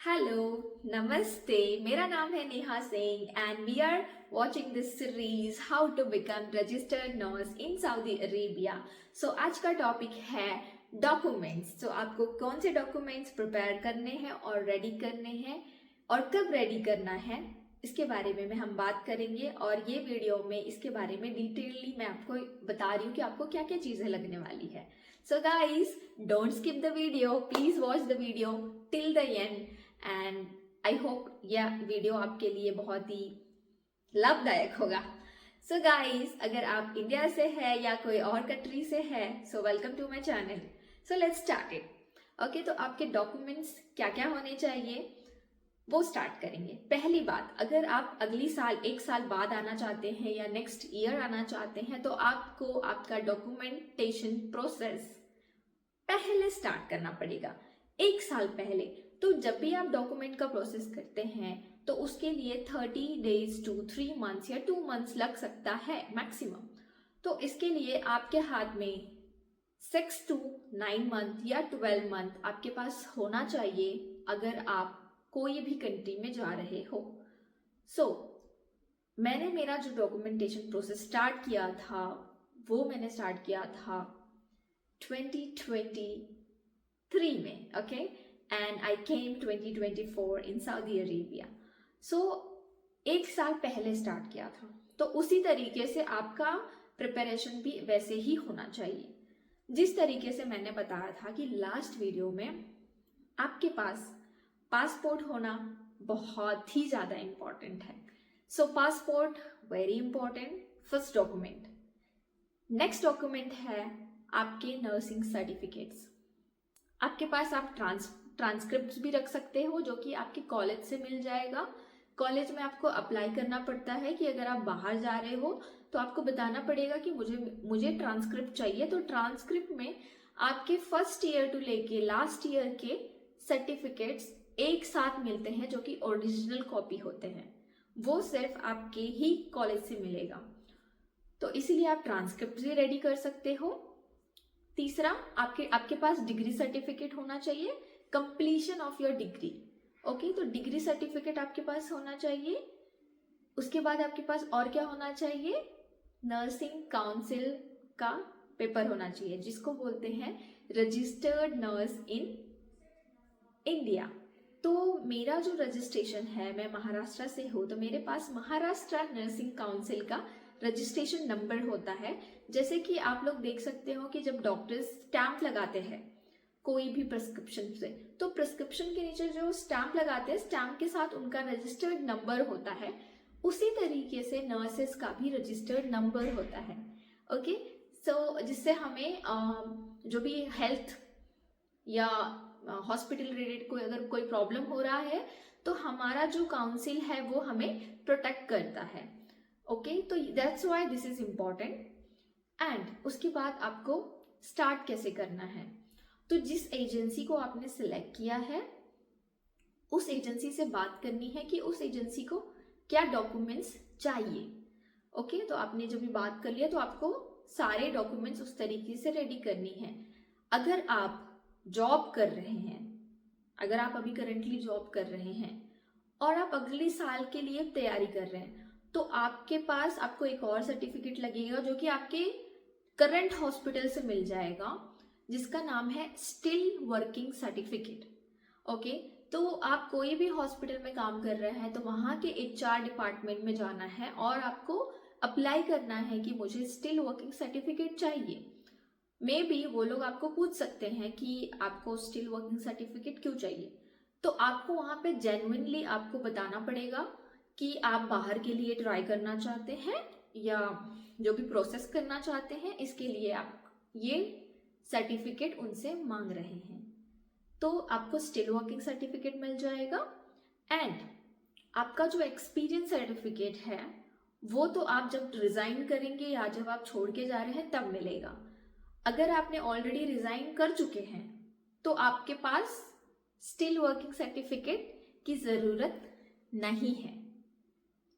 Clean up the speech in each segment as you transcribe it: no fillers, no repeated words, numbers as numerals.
Hello, नमस्ते। मेरा नाम है Neha Singh and we are watching this series how to become registered nurse in Saudi Arabia. So आज का टॉपिक है डॉक्यूमेंट्स। तो आपको कौन से डॉक्यूमेंट्स प्रिपेयर करने हैं और रेडी करने हैं और कब रेडी करना है, इसके बारे में हम बात करेंगे। और ये वीडियो में इसके बारे में डिटेलली मैं आपको बता रही हूँ कि आपको क्या क्या चीज़ें लगने वाली है। So guys, don't skip the video, please watch the video till the end and I hope यह वीडियो आपके लिए बहुत ही लाभदायक होगा। सो गाइस, अगर आप इंडिया से है या कोई और कंट्री से है, so welcome to my channel. So let's start it. Okay, तो आपके डॉक्यूमेंट्स क्या क्या होने चाहिए वो स्टार्ट करेंगे। पहली बात, अगर आप अगली साल 1 साल बाद आना चाहते हैं या नेक्स्ट ईयर आना चाहते हैं तो आपको आपका डॉक्यूमेंटेशन प्रोसेस पहले स्टार्ट करना पड़ेगा, 1 साल पहले। तो जब भी आप डॉक्यूमेंट का प्रोसेस करते हैं तो उसके लिए 30 डेज टू 3 मंथ्स या 2 मंथ्स लग सकता है मैक्सिमम। तो इसके लिए आपके हाथ में 6 to 9 मंथ या 12 मंथ आपके पास होना चाहिए अगर आप कोई भी कंट्री में जा रहे हो। सो मैंने मेरा जो डॉक्यूमेंटेशन प्रोसेस स्टार्ट किया था वो मैंने स्टार्ट किया था 2023 में, okay, and I came 2024 in Saudi Arabia. So 1 साल पहले स्टार्ट किया था, तो उसी तरीके से आपका प्रिपरेशन भी वैसे ही होना चाहिए जिस तरीके से मैंने बताया था कि लास्ट वीडियो में। आपके पास पासपोर्ट होना बहुत ही ज़्यादा इम्पॉर्टेंट है। So passport very important, first document. Next document है आपके नर्सिंग सर्टिफिकेट्स। आपके पास आप ट्रांसक्रिप्ट भी रख सकते हो जो कि आपके कॉलेज से मिल जाएगा। कॉलेज में आपको अप्लाई करना पड़ता है कि अगर आप बाहर जा रहे हो तो आपको बताना पड़ेगा कि मुझे ट्रांसक्रिप्ट चाहिए। तो ट्रांसक्रिप्ट में आपके फर्स्ट ईयर टू लेके लास्ट ईयर के सर्टिफिकेट्स एक साथ मिलते हैं जो कि ओरिजिनल कॉपी होते हैं, वो सिर्फ आपके ही कॉलेज से मिलेगा। तो इसीलिए आप ट्रांसक्रिप्ट भी रेडी कर सकते हो। तीसरा, आपके पास डिग्री सर्टिफिकेट होना चाहिए, completion of your degree. Okay, तो डिग्री सर्टिफिकेट आपके पास होना चाहिए। उसके बाद आपके पास और क्या होना चाहिए, नर्सिंग काउंसिल का पेपर होना चाहिए जिसको बोलते हैं रजिस्टर्ड नर्स इन इंडिया। तो मेरा जो रजिस्ट्रेशन है, मैं महाराष्ट्र से हूँ, तो मेरे पास महाराष्ट्र नर्सिंग काउंसिल का रजिस्ट्रेशन नंबर होता है। जैसे कि आप लोग देख सकते हो कि जब डॉक्टर्स स्टैंप लगाते हैं कोई भी प्रिस्क्रिप्शन से, तो प्रिस्क्रिप्शन के नीचे जो स्टैंप लगाते हैं, स्टैंप के साथ उनका रजिस्टर्ड नंबर होता है। उसी तरीके से नर्सेस का भी रजिस्टर्ड नंबर होता है। ओके, सो जिससे हमें जो भी हेल्थ या हॉस्पिटल रिलेटेड अगर कोई प्रॉब्लम हो रहा है तो हमारा जो काउंसिल है वो हमें प्रोटेक्ट करता है। ओके, तो that's why this is important. And उसके बाद आपको स्टार्ट कैसे करना है, तो जिस एजेंसी को आपने सिलेक्ट किया है उस एजेंसी से बात करनी है कि उस एजेंसी को क्या डॉक्यूमेंट्स चाहिए। ओके, तो आपने जब भी बात कर लिया तो आपको सारे डॉक्यूमेंट्स उस तरीके से रेडी करनी है। अगर आप जॉब कर रहे हैं, अगर आप अभी करंटली जॉब कर रहे हैं और आप अगले साल के लिए तैयारी कर रहे हैं तो आपके पास आपको एक और सर्टिफिकेट लगेगा जो कि आपके करंट हॉस्पिटल से मिल जाएगा, जिसका नाम है स्टिल वर्किंग सर्टिफिकेट। ओके, तो आप कोई भी हॉस्पिटल में काम कर रहे हैं तो वहाँ के HR डिपार्टमेंट में जाना है और आपको अप्लाई करना है कि मुझे स्टिल वर्किंग सर्टिफिकेट चाहिए। मे बी वो लोग आपको पूछ सकते हैं कि आपको स्टिल वर्किंग सर्टिफिकेट क्यों चाहिए, तो आपको वहाँ पे जेन्युइनली आपको बताना पड़ेगा कि आप बाहर के लिए ट्राई करना चाहते हैं या जो भी प्रोसेस करना चाहते हैं, इसके लिए आप ये सर्टिफिकेट उनसे मांग रहे हैं। तो आपको स्टिल वर्किंग सर्टिफिकेट मिल जाएगा। एंड आपका जो एक्सपीरियंस सर्टिफिकेट है वो तो आप जब रिजाइन करेंगे या जब आप छोड़ के जा रहे हैं तब मिलेगा। अगर आपने ऑलरेडी रिजाइन कर चुके हैं तो आपके पास स्टिल वर्किंग सर्टिफिकेट की जरूरत नहीं है।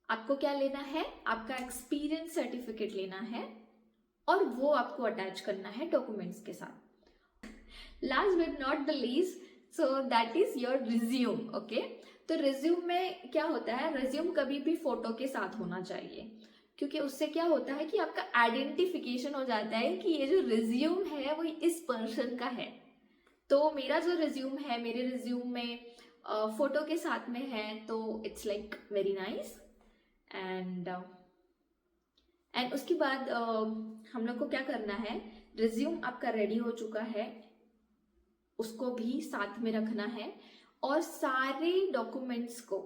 आपको क्या लेना है, आपका एक्सपीरियंस सर्टिफिकेट लेना है और वो आपको अटैच करना है डॉक्यूमेंट्स के साथ। Last but not the least, so that is your resume. Okay, तो रिज्यूम में क्या होता है, रिज्यूम कभी भी फोटो के साथ होना चाहिए, क्योंकि उससे क्या होता है कि आपका आइडेंटिफिकेशन हो जाता है कि ये जो रिज्यूम है वो इस पर्सन का है। तो मेरा जो रिज्यूम है, मेरे रिज्यूम में फोटो के साथ में है, तो it's like very nice. And उसके बाद हम लोग को क्या करना है, रिज्यूम आपका रेडी हो चुका है, उसको भी साथ में रखना है, और सारे डॉक्यूमेंट्स को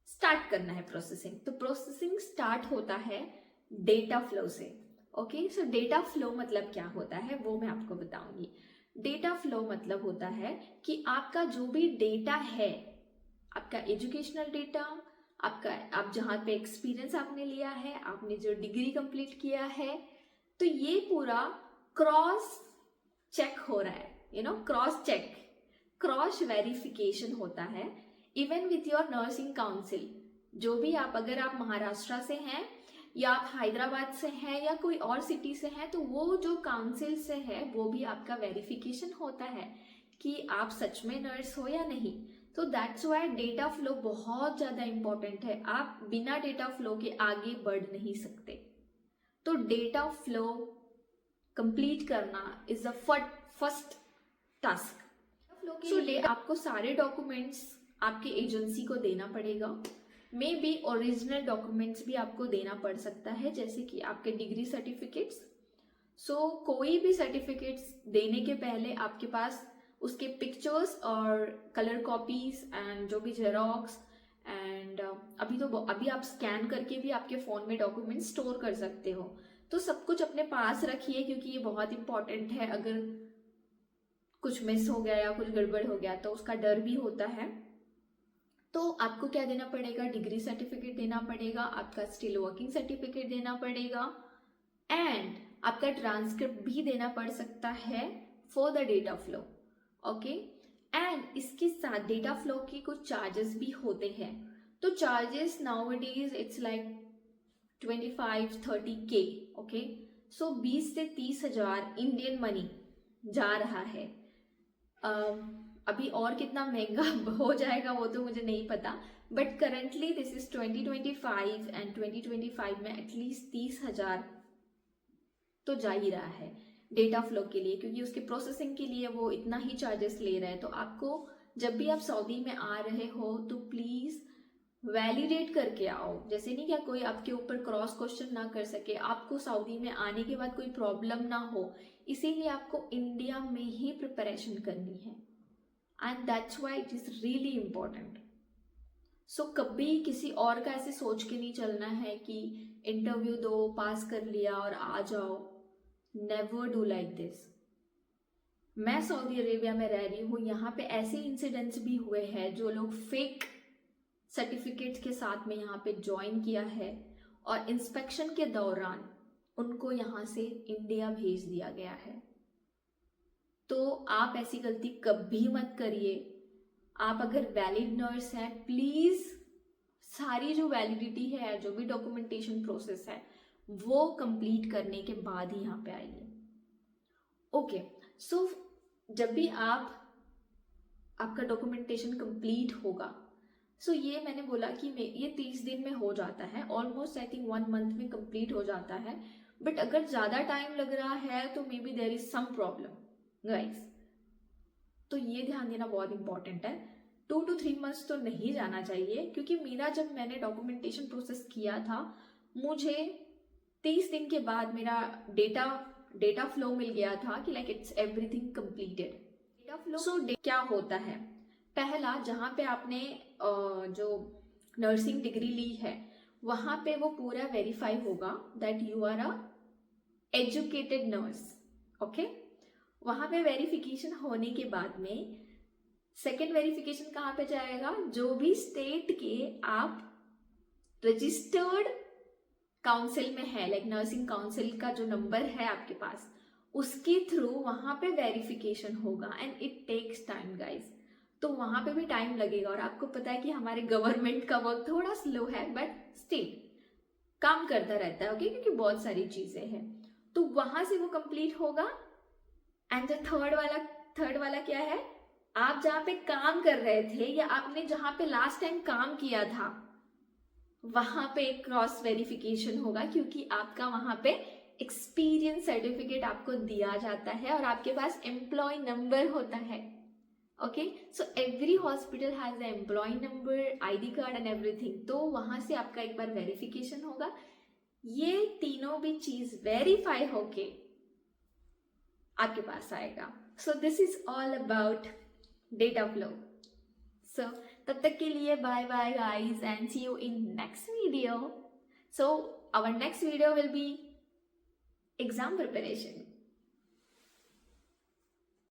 स्टार्ट करना है प्रोसेसिंग। तो प्रोसेसिंग स्टार्ट होता है डेटा फ्लो से। ओके, सो डेटा फ्लो मतलब क्या होता है वो मैं आपको बताऊंगी। डेटा फ्लो मतलब होता है कि आपका जो भी डेटा है, आपका एजुकेशनल डेटा, आपका आप जहाँ पे एक्सपीरियंस आपने लिया है, आपने जो डिग्री कंप्लीट किया है, तो ये पूरा क्रॉस चेक हो रहा है, क्रॉस चेक, क्रॉस वेरिफिकेशन होता है even with your nursing council. जो भी आप, अगर आप महाराष्ट्र से हैं या आप हैदराबाद से हैं या कोई और सिटी से हैं, तो वो जो काउंसिल से है वो भी आपका वेरिफिकेशन होता है कि आप सच में नर्स हो या नहीं। तो दैट्स वाई डेटा फ्लो बहुत ज़्यादा इंपॉर्टेंट है। आप बिना डेटा फ्लो के आगे बढ़ नहीं सकते। तो डेटा फ्लो कंप्लीट करना is the first task. Flow के लिए आपको सारे डॉक्यूमेंट्स आपके एजेंसी को देना पड़ेगा। मे बी ओरिजिनल डॉक्यूमेंट्स भी आपको देना पड़ सकता है, जैसे कि आपके डिग्री सर्टिफिकेट्स। सो कोई भी सर्टिफिकेट्स देने के पहले आपके पास उसके पिक्चर्स और कलर कॉपीज एंड जो भी जेरोक्स एंड अभी आप स्कैन करके भी आपके फ़ोन में डॉक्यूमेंट स्टोर कर सकते हो। तो सब कुछ अपने पास रखिए, क्योंकि ये बहुत इंपॉर्टेंट है। अगर कुछ मिस हो गया या कुछ गड़बड़ हो गया तो उसका डर भी होता है। तो आपको क्या देना पड़ेगा, डिग्री सर्टिफिकेट देना पड़ेगा, आपका स्टिल वर्किंग सर्टिफिकेट देना पड़ेगा, एंड आपका ट्रांसक्रिप्ट भी देना पड़ सकता है for the data flow. Okay, and इसके साथ डेटा फ्लो के कुछ चार्जेस भी होते हैं। तो charges nowadays it's like 25-30K। Okay, so 20 से 30,000 इंडियन मनी जा रहा है। अभी और कितना महंगा हो जाएगा वो तो मुझे नहीं पता, but currently this is 2025 and 2025 में एटलीस्ट 30,000 तो जा ही रहा है डेटा फ्लो के लिए, क्योंकि उसके प्रोसेसिंग के लिए वो इतना ही चार्जेस ले रहा है। तो आपको जब भी आप सऊदी में आ रहे हो तो प्लीज वैलिडेट करके आओ। जैसे नहीं क्या कोई आपके ऊपर क्रॉस क्वेश्चन ना कर सके, आपको सऊदी में आने के बाद कोई प्रॉब्लम ना हो, इसीलिए आपको इंडिया में ही प्रिपरेशन करनी है, and that's why it is really important. So कभी किसी और का ऐसे सोच के नहीं चलना है कि इंटरव्यू दो, पास कर लिया और आ जाओ। Never do like this. मैं सऊदी अरेबिया में रह रही हूँ, यहाँ पे ऐसे इंसिडेंट्स भी हुए हैं जो लोग फेक सर्टिफिकेट के साथ में यहाँ पे ज्वाइन किया है और इंस्पेक्शन के दौरान उनको यहाँ से इंडिया भेज दिया गया है। तो आप ऐसी गलती कभी मत करिए। आप अगर वैलिड नर्स हैं, प्लीज सारी जो वैलिडिटी है, जो भी डॉक्यूमेंटेशन प्रोसेस है, वो कंप्लीट करने के बाद ही यहाँ पे आइए। ओके, सो जब भी आपका डॉक्यूमेंटेशन कंप्लीट होगा, सो ये मैंने बोला कि ये 30 दिन में हो जाता है, ऑलमोस्ट आई थिंक 1 मंथ में कंप्लीट हो जाता है। बट अगर ज़्यादा टाइम लग रहा है तो maybe there is some problem guys. तो ये ध्यान देना बहुत इंपॉर्टेंट है। 2 to 3 मंथ्स तो नहीं जाना चाहिए, क्योंकि जब मैंने डॉक्यूमेंटेशन प्रोसेस किया था, मुझे 30 दिन के बाद मेरा डेटा फ्लो मिल गया था कि like it's everything completed. Data flow क्या होता है, पहला जहाँ पे आपने जो नर्सिंग डिग्री ली है वहाँ पे वो पूरा वेरीफाई होगा that you are a educated nurse. Okay, वहाँ पे वेरिफिकेशन होने के बाद में सेकेंड वेरिफिकेशन कहाँ पे जाएगा, जो भी स्टेट के आप रजिस्टर्ड काउंसिल में है, लाइक नर्सिंग काउंसिल का जो नंबर है आपके पास, उसके थ्रू वहाँ पे वेरिफिकेशन होगा, and it takes time guys. तो वहाँ पे भी टाइम लगेगा, और आपको पता है कि हमारे गवर्नमेंट का वर्क थोड़ा स्लो है, बट स्टिल काम करता रहता है। ओके, क्योंकि बहुत सारी चीज़ें हैं। तो वहाँ से वो कंप्लीट होगा, एंड द थर्ड वाला थर्ड वाला क्या है, आप जहाँ पे काम कर रहे थे या आपने जहाँ पे लास्ट टाइम काम किया था वहां पे क्रॉस वेरिफिकेशन होगा, क्योंकि आपका वहां पे एक्सपीरियंस सर्टिफिकेट आपको दिया जाता है और आपके पास एम्प्लॉय नंबर होता है। Okay, so every hospital has a employ number, ID card and everything. तो वहां से आपका एक बार वेरिफिकेशन होगा, ये तीनों भी चीज वेरीफाई होके आपके पास आएगा। So this is all about data flow. So तब तक के लिए bye bye guys and see you in next video. So our next video will be exam preparation.